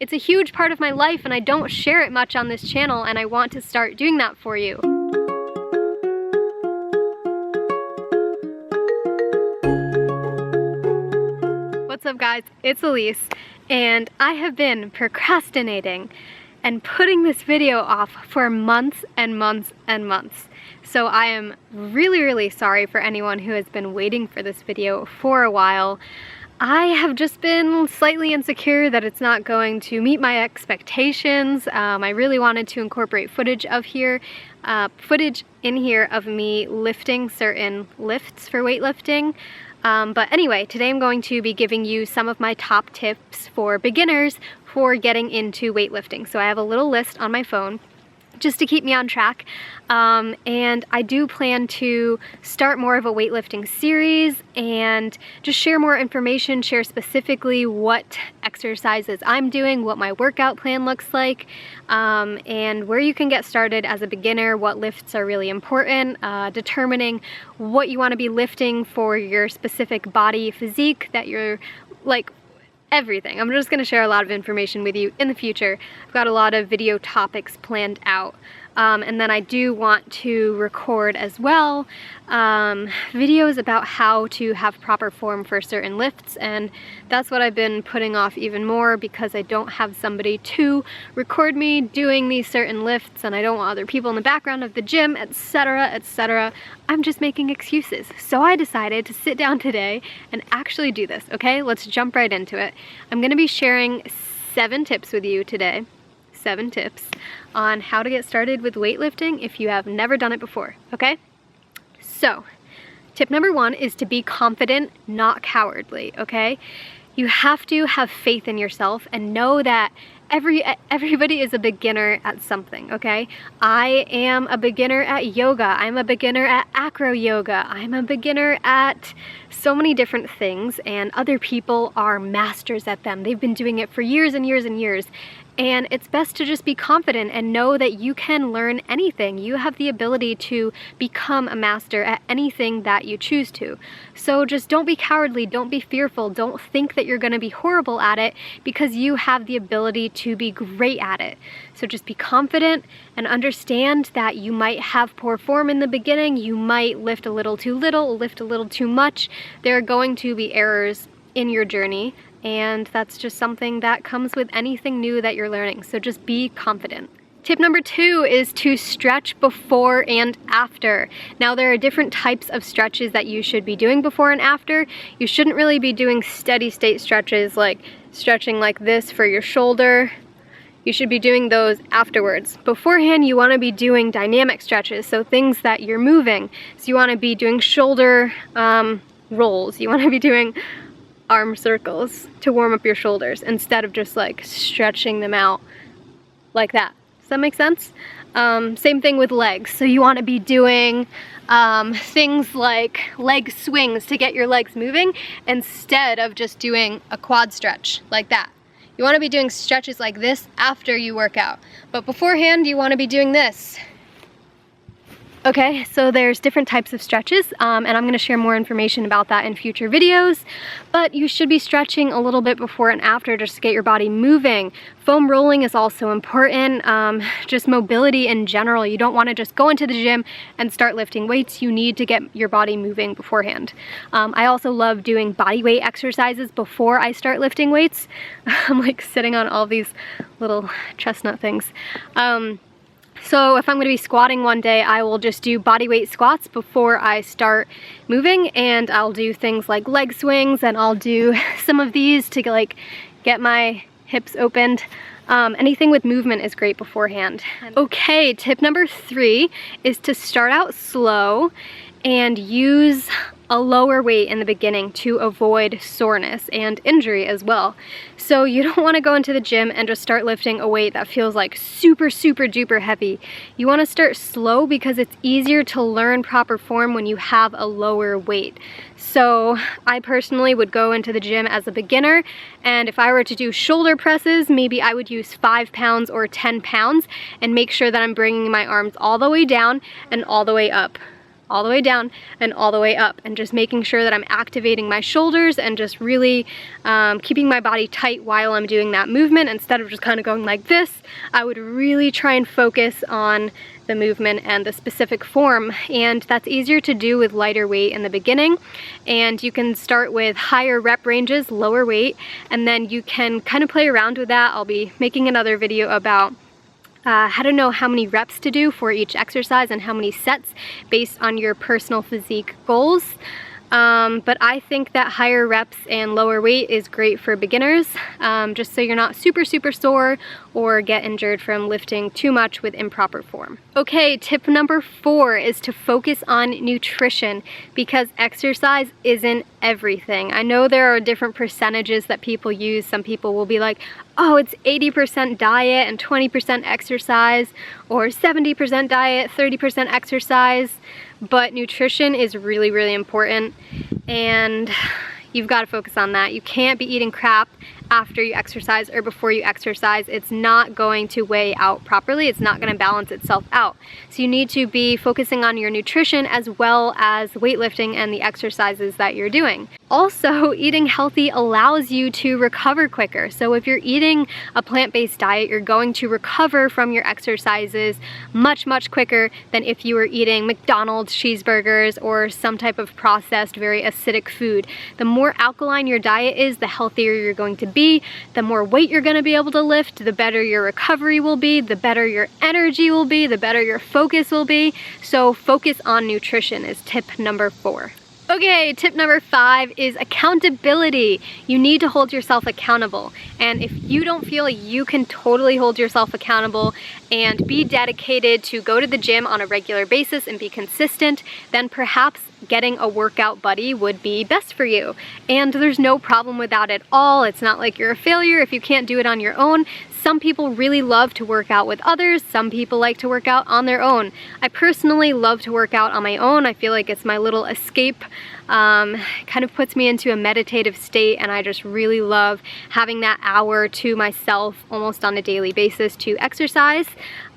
It's a huge part of my life and I don't share it much on this channel, and I want to start doing that for you. What's up guys, it's Alyse, and I have been procrastinating and putting this video off for months and months and months. So I am really sorry for anyone who has been waiting for this video for a while. I have just been slightly insecure that it's not going to meet my expectations. I really wanted to incorporate footage in here of me lifting certain lifts for weightlifting. But anyway, today I'm going to be giving you some of my top tips for beginners for getting into weightlifting. So I have a little list on my phone just to keep me on track. And I do plan to start more of a weightlifting series and just share more information, share specifically what exercises I'm doing, what my workout plan looks like, and where you can get started as a beginner, what lifts are really important, determining what you want to be lifting for your specific body physique that you're like, everything. I'm just going to share a lot of information with you in the future. I've got a lot of video topics planned out. And then I do want to record as well videos about how to have proper form for certain lifts, and that's what I've been putting off even more because I don't have somebody to record me doing these certain lifts, and I don't want other people in the background of the gym, etc, etc. I'm just making excuses. So I decided to sit down today and actually do this, okay? Let's jump right into it. I'm going to be sharing 7 tips with you today. 7 tips on how to get started with weightlifting if you have never done it before, okay? So, tip number 1 is to be confident, not cowardly, okay? You have to have faith in yourself and know that everybody is a beginner at something, okay? I am a beginner at yoga. I'm a beginner at acro yoga. I'm a beginner at so many different things, and other people are masters at them. They've been doing it for years and years and years. And it's best to just be confident and know that you can learn anything. You have the ability to become a master at anything that you choose to. So just don't be cowardly, don't be fearful, don't think that you're going to be horrible at it, because you have the ability to be great at it. So just be confident and understand that you might have poor form in the beginning, you might lift a little too little, lift a little too much. There are going to be errors in your journey, and that's just something that comes with anything new that you're learning. So just be confident. Tip number 2 is to stretch before and after. Now there are different types of stretches that you should be doing before and after. You shouldn't really be doing steady state stretches like stretching like this for your shoulder. You should be doing those afterwards. Beforehand, you want to be doing dynamic stretches, so things that you're moving. So you want to be doing shoulder rolls. You want to be doing arm circles to warm up your shoulders instead of just like stretching them out like that. Does that make sense? Same thing with legs. So you want to be doing things like leg swings to get your legs moving instead of just doing a quad stretch like that. You want to be doing stretches like this after you work out, but beforehand you want to be doing this. Okay, so there's different types of stretches, and I'm going to share more information about that in future videos, but you should be stretching a little bit before and after just to get your body moving. Foam rolling is also important, just mobility in general. You don't want to just go into the gym and start lifting weights. You need to get your body moving beforehand. I also love doing body weight exercises before I start lifting weights. I'm like sitting on all these little chestnut things. So if I'm going to be squatting one day, I will just do body weight squats before I start moving, and I'll do things like leg swings, and I'll do some of these to like get my hips opened. Anything with movement is great beforehand. Okay, tip number 3 is to start out slow and use a lower weight in the beginning to avoid soreness and injury as well. So you don't want to go into the gym and just start lifting a weight that feels like super duper heavy. You want to start slow because it's easier to learn proper form when you have a lower weight. So I personally would go into the gym as a beginner, and if I were to do shoulder presses, maybe I would use 5 pounds or 10 pounds and make sure that I'm bringing my arms all the way down and all the way up. all the way down and all the way up, and just making sure that I'm activating my shoulders and just really keeping my body tight while I'm doing that movement. Instead of just kind of going like this, I would really try and focus on the movement and the specific form, and that's easier to do with lighter weight in the beginning. And you can start with higher rep ranges, lower weight, and then you can kind of play around with that. I'll be making another video about how to know how many reps to do for each exercise and how many sets based on your personal physique goals. But I think that higher reps and lower weight is great for beginners, just so you're not super sore or get injured from lifting too much with improper form. Okay, tip number 4 is to focus on nutrition, because exercise isn't everything. I know there are different percentages that people use. Some people will be like, oh, it's 80% diet and 20% exercise, or 70% diet, 30% exercise. But nutrition is really important, and you've got to focus on that. You can't be eating crap after you exercise or before you exercise. It's not going to weigh out properly. It's not going to balance itself out. So you need to be focusing on your nutrition as well as weightlifting and the exercises that you're doing. Also, eating healthy allows you to recover quicker. So if you're eating a plant-based diet, you're going to recover from your exercises much quicker than if you were eating McDonald's cheeseburgers or some type of processed, very acidic food. The more alkaline your diet is, the healthier you're going to be, the more weight you're going to be able to lift, the better your recovery will be, the better your energy will be, the better your focus will be. So focus on nutrition is tip number 4. Okay, tip number 5 is accountability. You need to hold yourself accountable. And if you don't feel like you can totally hold yourself accountable and be dedicated to go to the gym on a regular basis and be consistent, then perhaps getting a workout buddy would be best for you. And there's no problem with that at all. It's not like you're a failure if you can't do it on your own. Some people really love to work out with others. Some people like to work out on their own. I personally love to work out on my own. I feel like it's my little escape. Kind of puts me into a meditative state, and I just really love having that hour to myself almost on a daily basis to exercise.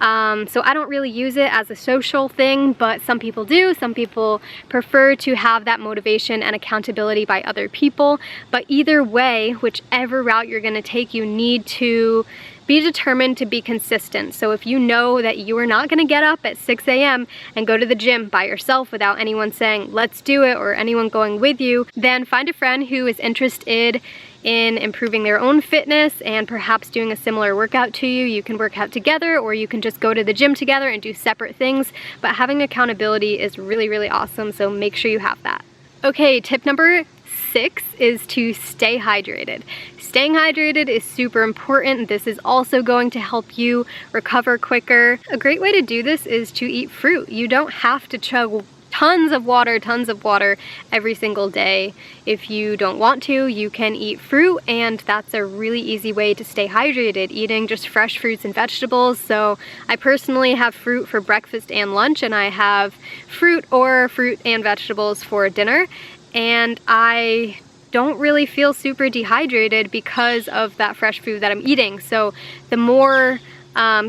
So I don't really use it as a social thing, but some people do. Some people prefer to have that motivation and accountability by other people. But either way, whichever route you're going to take, you need to be determined to be consistent. So if you know that you are not going to get up at 6 a.m. and go to the gym by yourself without anyone saying, let's do it, or anyone going with you, then find a friend who is interested in improving their own fitness and perhaps doing a similar workout to you. You can work out together, or you can just go to the gym together and do separate things. But having accountability is really awesome, so make sure you have that. Okay, tip number 6 is to stay hydrated. Staying hydrated is super important. This is also going to help you recover quicker. A great way to do this is to eat fruit. You don't have to chug tons of water every single day. If you don't want to, you can eat fruit, and that's a really easy way to stay hydrated, eating just fresh fruits and vegetables. So I personally have fruit for breakfast and lunch, and I have fruit and vegetables for dinner, and I don't really feel super dehydrated because of that fresh food that I'm eating. So the more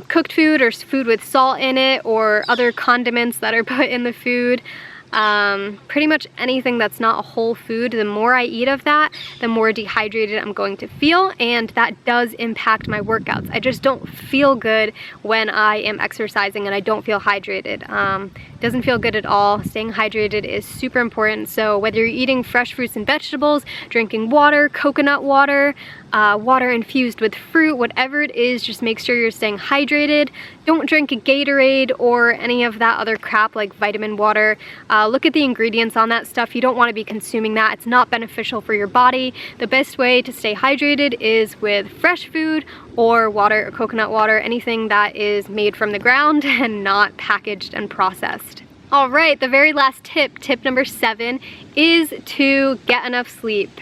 cooked food or food with salt in it or other condiments that are put in the food, pretty much anything that's not a whole food, the more I eat of that, the more dehydrated I'm going to feel, and that does impact my workouts. I just don't feel good when I am exercising and I don't feel hydrated. It doesn't feel good at all. Staying hydrated is super important. So whether you're eating fresh fruits and vegetables, drinking water, coconut water, water infused with fruit, whatever it is, just make sure you're staying hydrated. Don't drink a Gatorade or any of that other crap like vitamin water. Look at the ingredients on that stuff. You don't want to be consuming that. It's not beneficial for your body. The best way to stay hydrated is with fresh food or water or coconut water, anything that is made from the ground and not packaged and processed. All right, the very last tip, tip number 7, is to get enough sleep.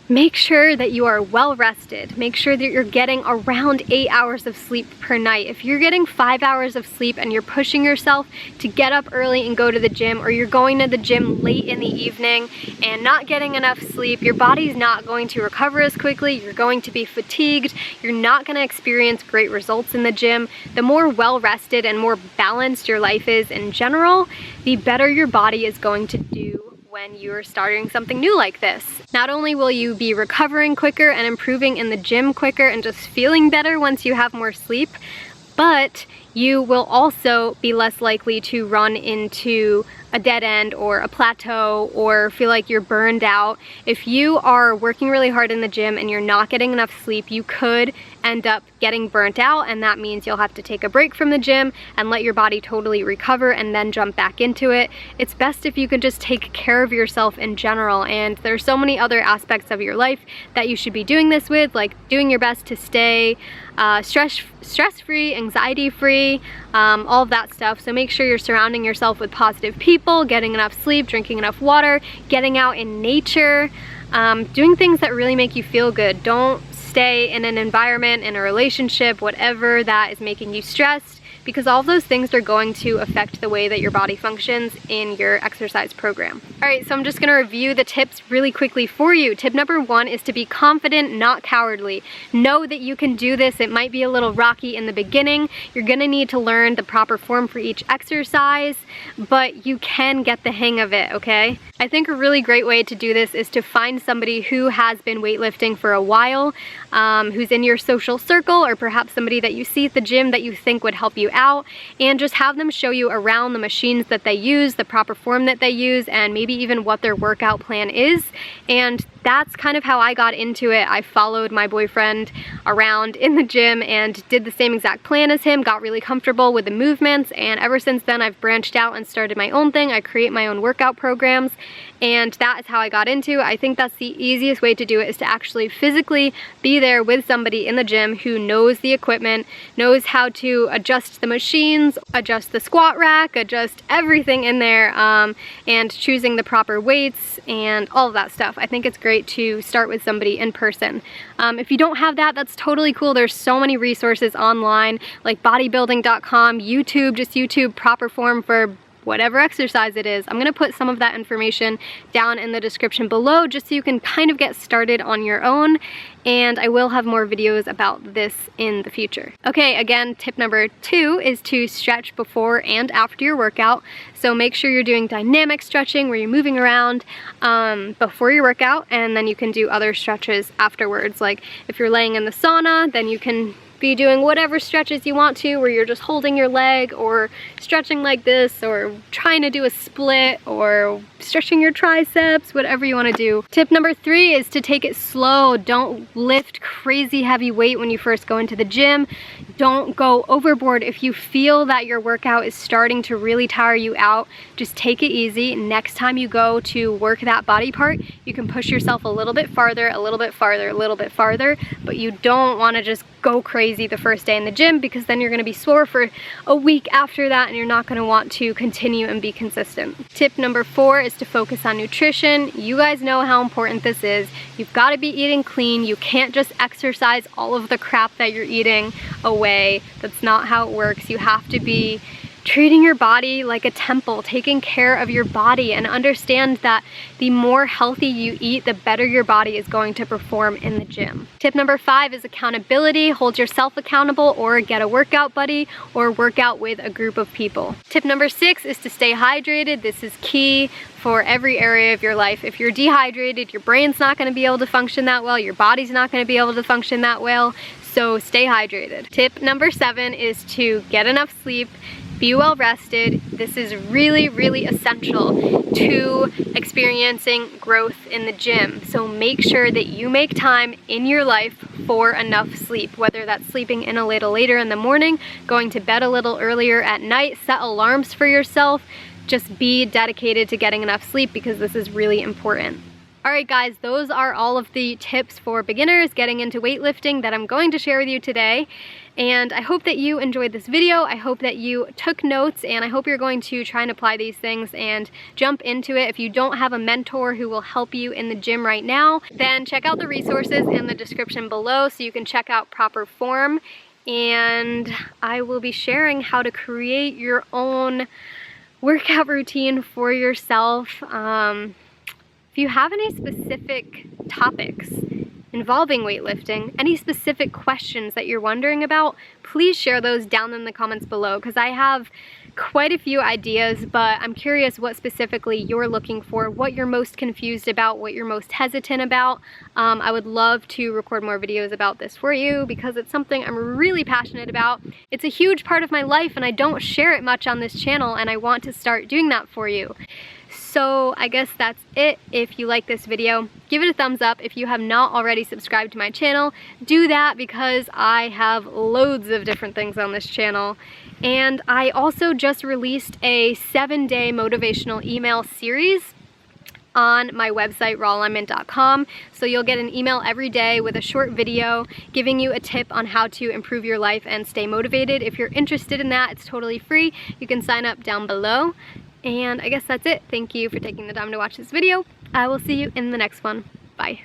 Make sure that you are well rested. Make sure that you're getting around 8 hours of sleep per night. If you're getting 5 hours of sleep and you're pushing yourself to get up early and go to the gym, or you're going to the gym late in the evening and not getting enough sleep, your body's not going to recover as quickly. You're going to be fatigued. You're not going to experience great results in the gym. The more well rested and more balanced your life is in general, the better your body is going to do when you're starting something new like this. Not only will you be recovering quicker and improving in the gym quicker and just feeling better once you have more sleep, but you will also be less likely to run into a dead end or a plateau or feel like you're burned out. If you are working really hard in the gym and you're not getting enough sleep, you could end up getting burnt out, and that means you'll have to take a break from the gym and let your body totally recover and then jump back into it. It's best if you can just take care of yourself in general, and there's so many other aspects of your life that you should be doing this with, like doing your best to stay stress-free, anxiety-free, all of that stuff. So make sure you're surrounding yourself with positive people, getting enough sleep, drinking enough water, getting out in nature, doing things that really make you feel good. Don't stay in an environment, in a relationship, whatever that is making you stressed, because all of those things are going to affect the way that your body functions in your exercise program. All right, so I'm just gonna review the tips really quickly for you. Tip number 1 is to be confident, not cowardly. Know that you can do this. It might be a little rocky in the beginning. You're gonna need to learn the proper form for each exercise, but you can get the hang of it, okay? I think a really great way to do this is to find somebody who has been weightlifting for a while, who's in your social circle, or perhaps somebody that you see at the gym that you think would help you out, and just have them show you around the machines that they use, the proper form that they use, and maybe even what their workout plan is. And that's kind of how I got into it. I followed my boyfriend around in the gym and did the same exact plan as him, got really comfortable with the movements, and ever since then I've branched out and started my own thing. I create my own workout programs, and that is how I got into it. I think that's the easiest way to do it, is to actually physically be there with somebody in the gym who knows the equipment, knows how to adjust the machines, adjust the squat rack, adjust everything in there, and choosing the proper weights and all of that stuff. I think it's great to start with somebody in person. If you don't have that, that's totally cool. There's so many resources online, like bodybuilding.com, YouTube, just YouTube proper form for whatever exercise it is. I'm gonna put some of that information down in the description below, just so you can kind of get started on your own, and I will have more videos about this in the future. Okay, again, tip number 2 is to stretch before and after your workout. So make sure you're doing dynamic stretching where you're moving around before your workout, and then you can do other stretches afterwards. Like if you're laying in the sauna, then you can be doing whatever stretches you want to, where you're just holding your leg or stretching like this, or trying to do a split, or stretching your triceps, whatever you want to do. Tip number 3 is to take it slow. Don't lift crazy heavy weight when you first go into the gym. Don't go overboard. If you feel that your workout is starting to really tire you out, just take it easy. Next time you go to work that body part, you can push yourself a little bit farther, a little bit farther, a little bit farther, but you don't want to just go crazy the first day in the gym, because then you're going to be sore for a week after that, and you're not going to want to continue and be consistent. Tip number 4 is to focus on nutrition. You guys know how important this is. You've got to be eating clean. You can't just exercise all of the crap that you're eating away. That's not how it works. You have to be treating your body like a temple, taking care of your body, and understand that the more healthy you eat, the better your body is going to perform in the gym. Tip number 5 is accountability. Hold yourself accountable, or get a workout buddy, or work out with a group of people. Tip number 6 is to stay hydrated. This is key for every area of your life. If you're dehydrated, your brain's not going to be able to function that well, your body's not going to be able to function that well, so stay hydrated. Tip number 7 is to get enough sleep. Be well rested. This is really, really essential to experiencing growth in the gym. So make sure that you make time in your life for enough sleep, whether that's sleeping in a little later in the morning, going to bed a little earlier at night, set alarms for yourself. Just be dedicated to getting enough sleep, because this is really important. Alright guys, those are all of the tips for beginners getting into weightlifting that I'm going to share with you today. And I hope that you enjoyed this video. I hope that you took notes, and I hope you're going to try and apply these things and jump into it. If you don't have a mentor who will help you in the gym right now, then check out the resources in the description below so you can check out proper form. And I will be sharing how to create your own workout routine for yourself. If you have any specific topics involving weightlifting, any specific questions that you're wondering about, please share those down in the comments below, because I have quite a few ideas, but I'm curious what specifically you're looking for, what you're most confused about, what you're most hesitant about. I would love to record more videos about this for you because it's something I'm really passionate about. It's a huge part of my life and I don't share it much on this channel, and I want to start doing that for you. So I guess that's it. If you like this video, give it a thumbs up. If you have not already subscribed to my channel, do that because I have loads of different things on this channel. And I also just released a 7-day motivational email series on my website, rawalignment.com. So you'll get an email every day with a short video giving you a tip on how to improve your life and stay motivated. If you're interested in that, it's totally free. You can sign up down below. And I guess that's it. Thank you for taking the time to watch this video. I will see you in the next one. Bye.